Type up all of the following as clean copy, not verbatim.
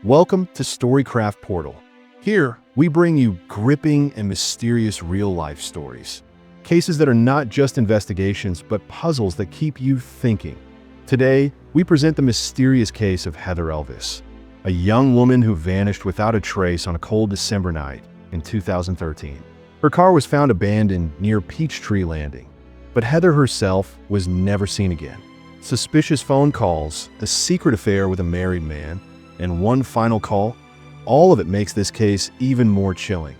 Welcome to Storycraft Portal. Here, we bring you gripping and mysterious real-life stories. Cases that are not just investigations, but puzzles that keep you thinking. Today, we present the mysterious case of Heather Elvis, a young woman who vanished without a trace on a cold December night in 2013. Her car was found abandoned near Peachtree Landing, but Heather herself was never seen again. Suspicious phone calls, a secret affair with a married man, and one final call, all of it makes this case even more chilling.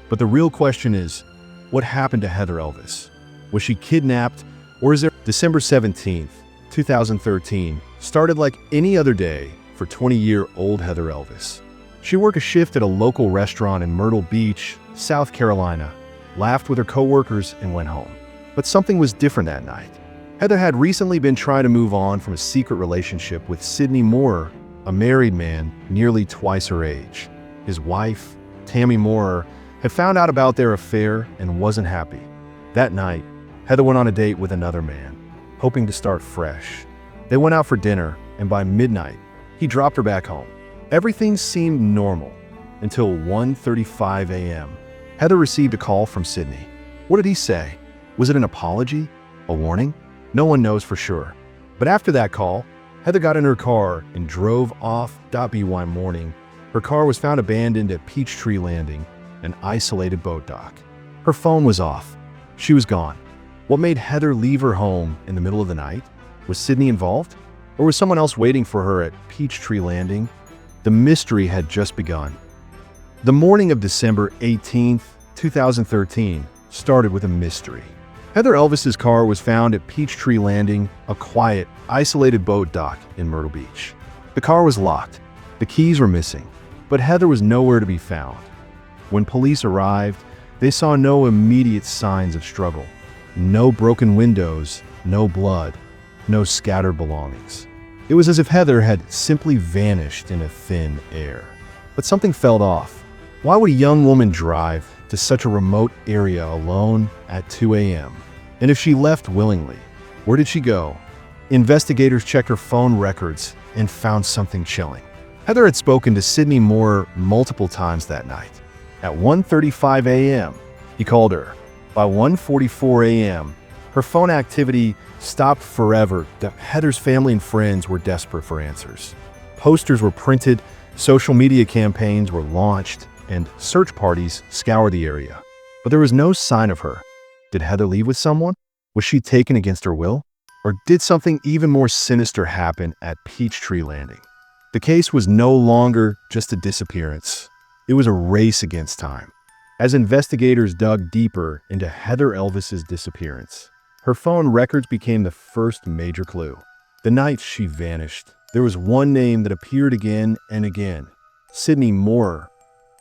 But the real question is, what happened to Heather Elvis? Was she kidnapped, or is there December 17th, 2013, started like any other day for 20-year-old Heather Elvis. She worked a shift at a local restaurant in Myrtle Beach, South Carolina, laughed with her coworkers, and went home. But something was different that night. Heather had recently been trying to move on from a secret relationship with Sidney Moorer, a married man nearly twice her age. His wife, Tammy Moorer, had found out about their affair and wasn't happy. That night, Heather went on a date with another man, hoping to start fresh. They went out for dinner, and by midnight, he dropped her back home. Everything seemed normal until 1:35 a.m. Heather received a call from Sidney. What did he say? Was it an apology? A warning? No one knows for sure. But after that call, Heather got in her car and drove off. By morning, her car was found abandoned at Peachtree Landing, an isolated boat dock. Her phone was off. She was gone. What made Heather leave her home in the middle of the night? Was Sidney involved? Or was someone else waiting for her at Peachtree Landing? The mystery had just begun. The morning of December 18th, 2013 started with a mystery. Heather Elvis's car was found at Peachtree Landing, a quiet, isolated boat dock in Myrtle Beach. The car was locked. The keys were missing, but Heather was nowhere to be found. When police arrived, they saw no immediate signs of struggle. No broken windows, no blood, no scattered belongings. It was as if Heather had simply vanished in a thin air. But something felt off. Why would a young woman drive to such a remote area alone at 2 a.m.? And if she left willingly, where did she go? Investigators checked her phone records and found something chilling. Heather had spoken to Sidney Moorer multiple times that night. At 1:35 a.m., he called her. By 1:44 a.m., her phone activity stopped forever. Heather's family and friends were desperate for answers. Posters were printed, social media campaigns were launched, and search parties scoured the area. But there was no sign of her. Did Heather leave with someone? Was she taken against her will? Or did something even more sinister happen at Peachtree Landing? The case was no longer just a disappearance. It was a race against time. As investigators dug deeper into Heather Elvis's disappearance, her phone records became the first major clue. The night she vanished, there was one name that appeared again and again: Sidney Moorer.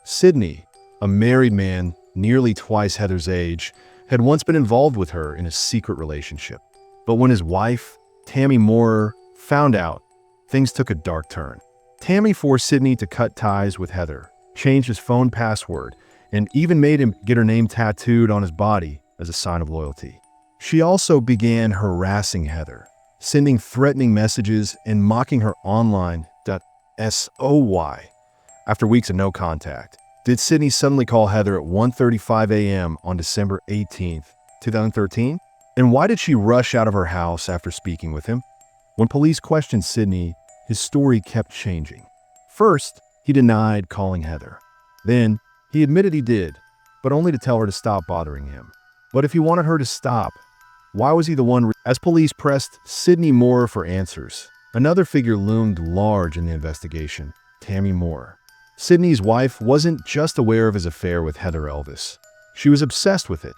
Sidney, a married man nearly twice Heather's age, had once been involved with her in a secret relationship. But when his wife, Tammy Moorer, found out, things took a dark turn. Tammy forced Sidney to cut ties with Heather, changed his phone password, and even made him get her name tattooed on his body as a sign of loyalty. She also began harassing Heather, sending threatening messages and mocking her online. SOY. After weeks of no contact, did Sidney suddenly call Heather at 1:35 a.m. on December 18th, 2013? And why did she rush out of her house after speaking with him? When police questioned Sidney, his story kept changing. First, he denied calling Heather. Then, he admitted he did, but only to tell her to stop bothering him. But if he wanted her to stop, why was he the one? As police pressed Sidney Moorer for answers, another figure loomed large in the investigation: Tammy Moorer. Sidney's wife wasn't just aware of his affair with Heather Elvis. She was obsessed with it.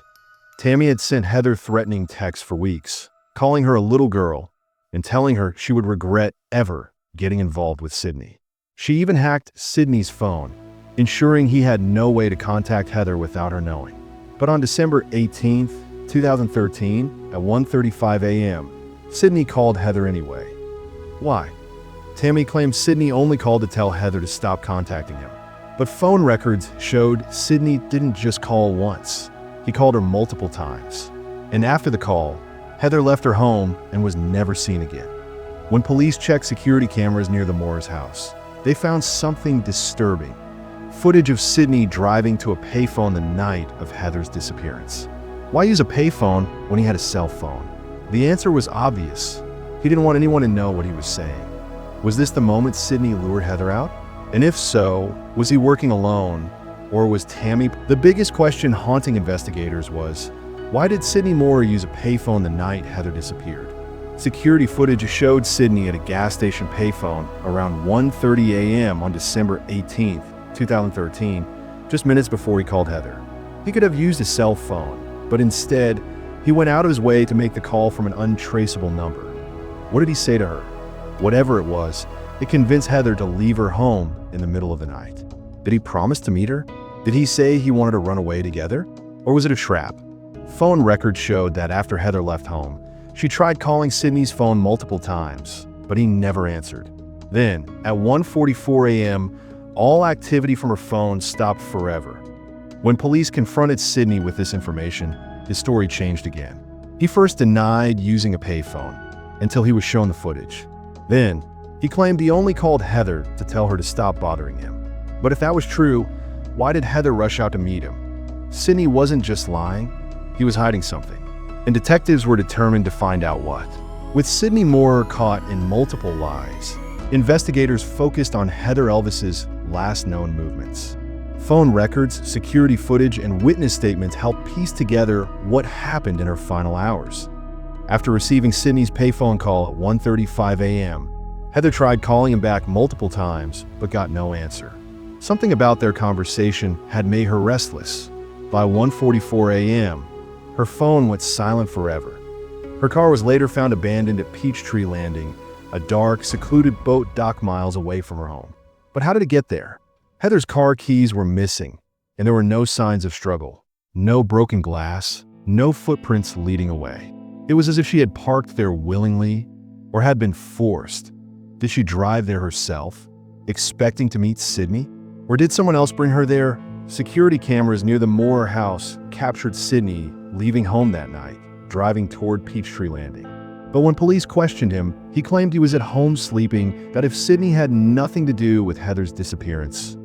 Tammy had sent Heather threatening texts for weeks, calling her a little girl and telling her she would regret ever getting involved with Sidney. She even hacked Sidney's phone, ensuring he had no way to contact Heather without her knowing. But on December 18th, 2013, at 1:35 a.m., Sidney called Heather anyway. Why? Tammy claimed Sidney only called to tell Heather to stop contacting him. But phone records showed Sidney didn't just call once. He called her multiple times. And after the call, Heather left her home and was never seen again. When police checked security cameras near the Moorer's house, they found something disturbing. Footage of Sidney driving to a payphone the night of Heather's disappearance. Why use a payphone when he had a cell phone? The answer was obvious. He didn't want anyone to know what he was saying. Was this the moment Sidney lured Heather out? And if so, was he working alone? Or was Tammy? The biggest question haunting investigators was, why did Sidney Moorer use a payphone the night Heather disappeared? Security footage showed Sidney at a gas station payphone around 1:30 a.m. on December 18, 2013, just minutes before he called Heather. He could have used a cell phone, but instead, he went out of his way to make the call from an untraceable number. What did he say to her? Whatever it was, it convinced Heather to leave her home in the middle of the night. Did he promise to meet her? Did he say he wanted to run away together? Or was it a trap? Phone records showed that after Heather left home, she tried calling Sidney's phone multiple times, but he never answered. Then, at 1:44 a.m., all activity from her phone stopped forever. When police confronted Sidney with this information, his story changed again. He first denied using a payphone until he was shown the footage. Then, he claimed he only called Heather to tell her to stop bothering him. But if that was true, why did Heather rush out to meet him? Sidney wasn't just lying, he was hiding something. And detectives were determined to find out what. With Sidney Moorer caught in multiple lies, investigators focused on Heather Elvis's last known movements. Phone records, security footage, and witness statements helped piece together what happened in her final hours. After receiving Sidney's payphone call at 1:35 a.m., Heather tried calling him back multiple times, but got no answer. Something about their conversation had made her restless. By 1:44 a.m., her phone went silent forever. Her car was later found abandoned at Peachtree Landing, a dark, secluded boat dock miles away from her home. But how did it get there? Heather's car keys were missing, and there were no signs of struggle. No broken glass, no footprints leading away. It was as if she had parked there willingly or had been forced. Did she drive there herself, expecting to meet Sidney? Or did someone else bring her there? Security cameras near the Moorer house captured Sidney leaving home that night, driving toward Peachtree Landing. But when police questioned him, he claimed he was at home sleeping, that if Sidney had nothing to do with Heather's disappearance.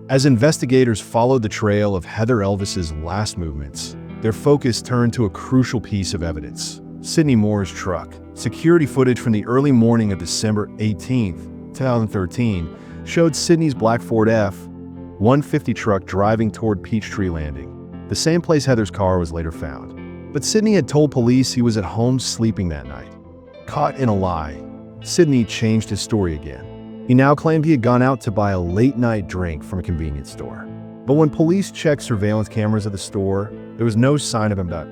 As investigators followed the trail of Heather Elvis's last movements, their focus turned to a crucial piece of evidence: Sidney Moorer's truck. Security footage from the early morning of December 18, 2013 showed Sidney's black Ford F-150 truck driving toward Peachtree Landing, the same place Heather's car was later found. But Sidney had told police he was at home sleeping that night. Caught in a lie, Sidney changed his story again. He now claimed he had gone out to buy a late-night drink from a convenience store. But when police checked surveillance cameras at the store, there was no sign of him back.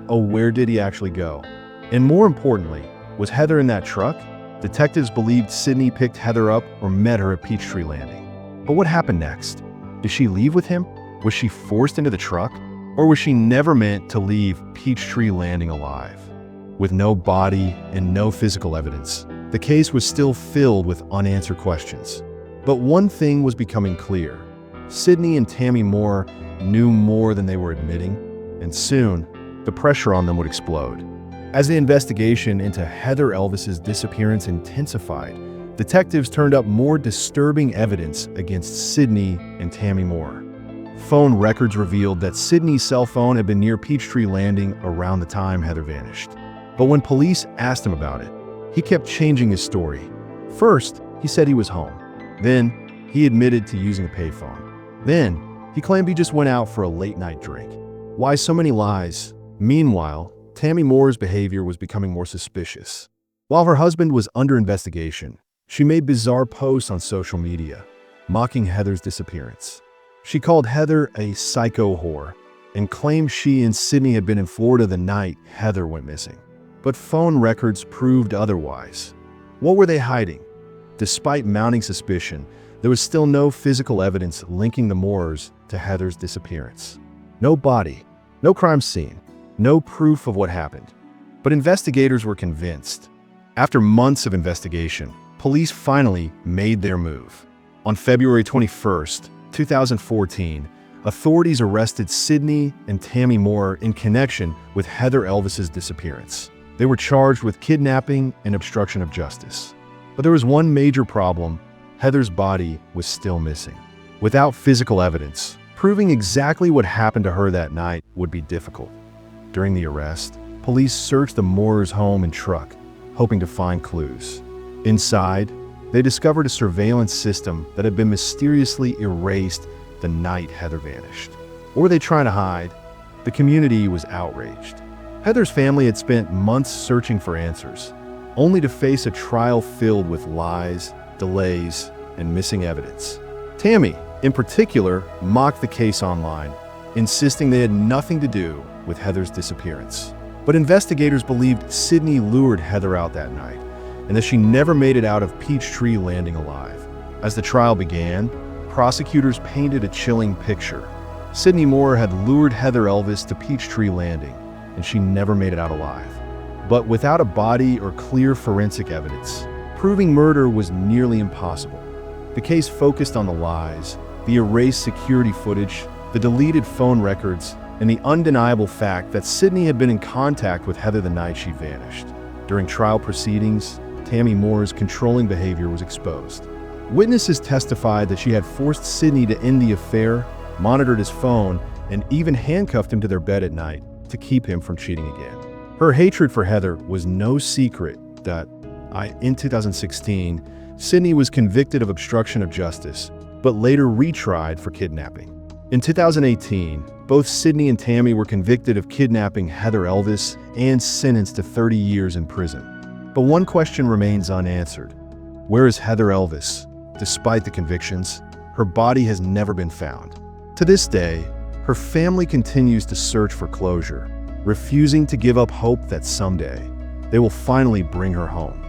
Where did he actually go? And more importantly, was Heather in that truck? Detectives believed Sidney picked Heather up or met her at Peachtree Landing. But what happened next? Did she leave with him? Was she forced into the truck? Or was she never meant to leave Peachtree Landing alive? With no body and no physical evidence, the case was still filled with unanswered questions. But one thing was becoming clear. Sidney and Tammy Moorer knew more than they were admitting, and soon, the pressure on them would explode. As the investigation into Heather Elvis's disappearance intensified, detectives turned up more disturbing evidence against Sidney and Tammy Moorer. Phone records revealed that Sidney's cell phone had been near Peachtree Landing around the time Heather vanished. But when police asked him about it, he kept changing his story. First, he said he was home. Then, he admitted to using a payphone. Then, he claimed he just went out for a late-night drink. Why so many lies? Meanwhile, Tammy Moorer's behavior was becoming more suspicious. While her husband was under investigation, she made bizarre posts on social media, mocking Heather's disappearance. She called Heather a psycho whore and claimed she and Sidney had been in Florida the night Heather went missing. But phone records proved otherwise. What were they hiding? Despite mounting suspicion, there was still no physical evidence linking the Moorers to Heather's disappearance. No body, no crime scene, no proof of what happened. But investigators were convinced. After months of investigation, police finally made their move. On February 21st, 2014, authorities arrested Sidney and Tammy Moorer in connection with Heather Elvis's disappearance. They were charged with kidnapping and obstruction of justice. But there was one major problem. Heather's body was still missing. Without physical evidence, proving exactly what happened to her that night would be difficult. During the arrest, police searched the Moorers' home and truck, hoping to find clues. Inside, they discovered a surveillance system that had been mysteriously erased the night Heather vanished. What were they trying to hide? The community was outraged. Heather's family had spent months searching for answers, only to face a trial filled with lies, delays, and missing evidence. Tammy, in particular, mocked the case online, insisting they had nothing to do with Heather's disappearance. But investigators believed Sidney lured Heather out that night, and that she never made it out of Peachtree Landing alive. As the trial began, prosecutors painted a chilling picture. Sidney Moorer had lured Heather Elvis to Peachtree Landing, and she never made it out alive. But without a body or clear forensic evidence, proving murder was nearly impossible. The case focused on the lies, the erased security footage, the deleted phone records, and the undeniable fact that Sidney had been in contact with Heather the night she vanished. During trial proceedings, Tammy Moorer's controlling behavior was exposed. Witnesses testified that she had forced Sidney to end the affair, monitored his phone, and even handcuffed him to their bed at night to keep him from cheating again. Her hatred for Heather was no secret that, in 2016, Sidney was convicted of obstruction of justice, but later retried for kidnapping. In 2018, both Sidney and Tammy were convicted of kidnapping Heather Elvis and sentenced to 30 years in prison. But one question remains unanswered. Where is Heather Elvis? Despite the convictions, her body has never been found. To this day, her family continues to search for closure, refusing to give up hope that someday they will finally bring her home.